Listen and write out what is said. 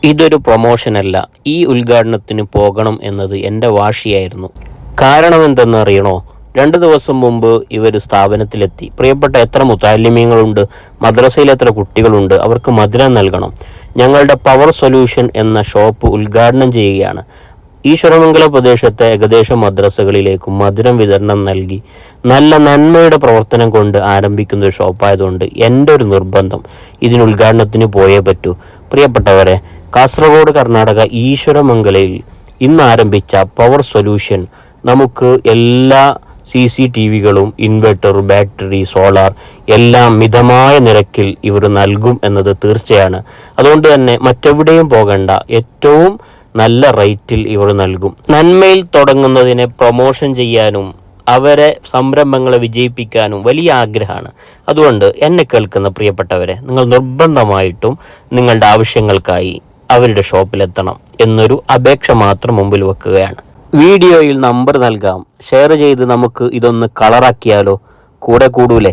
ഇതൊരു പ്രൊമോഷനല്ല. ഈ ഉദ്ഘാടനത്തിന് പോകണം എന്നത് എൻ്റെ വാശിയായിരുന്നു. കാരണം എന്തെന്നറിയണോ? 2 ദിവസം മുമ്പ് ഇവർ സ്ഥാപനത്തിലെത്തി. പ്രിയപ്പെട്ട എത്ര മുത്താലിമീങ്ങളുണ്ട്, മദ്രസയിൽ എത്ര കുട്ടികളുണ്ട്, അവർക്ക് മധുരം നൽകണം. ഞങ്ങളുടെ പവർ സൊല്യൂഷൻ എന്ന ഷോപ്പ് ഉദ്ഘാടനം ചെയ്യുകയാണ്. ഈശ്വരമംഗല പ്രദേശത്തെ ഏകദേശം മദ്രസകളിലേക്കും മധുരം വിതരണം നൽകി നല്ല നന്മയുടെ പ്രവർത്തനം കൊണ്ട് ആരംഭിക്കുന്ന ഒരു ഷോപ്പായതുകൊണ്ട് എൻ്റെ ഒരു നിർബന്ധം, ഇതിന് ഉദ്ഘാടനത്തിന് പോയേ പറ്റൂ. പ്രിയപ്പെട്ടവരെ, കാസർഗോഡ് കർണാടക ഈശ്വരമംഗലയിൽ ഇന്ന് ആരംഭിച്ച പവർ സൊല്യൂഷൻ നമുക്ക് എല്ലാ CCTVകളും ഇൻവെർട്ടർ, ബാറ്ററി, സോളാർ എല്ലാം മിതമായ നിരക്കിൽ ഇവർ നൽകും എന്നത് തീർച്ചയാണ്. അതുകൊണ്ട് തന്നെ മറ്റെവിടെയും പോകേണ്ട, ഏറ്റവും നല്ല റേറ്റിൽ ഇവർ നൽകും. നന്മയിൽ തുടങ്ങുന്നതിനെ പ്രൊമോഷൻ ചെയ്യാനും അവരെ സംരംഭങ്ങളെ വിജയിപ്പിക്കാനും വലിയ ആഗ്രഹമാണ്. അതുകൊണ്ട് എന്നെ കേൾക്കുന്ന പ്രിയപ്പെട്ടവരെ, നിങ്ങൾ നിർബന്ധമായിട്ടും നിങ്ങളുടെ ആവശ്യങ്ങൾക്കായി അവരുടെ ഷോപ്പിലെത്തണം എന്നൊരു അപേക്ഷ മാത്രം മുമ്പിൽ വെക്കുകയാണ്. വീഡിയോയിൽ നമ്പർ നൽകാം, ഷെയർ ചെയ്ത് നമുക്ക് ഇതൊന്ന് കളറാക്കിയാലോ? കൂടെ കൂടൂലേ?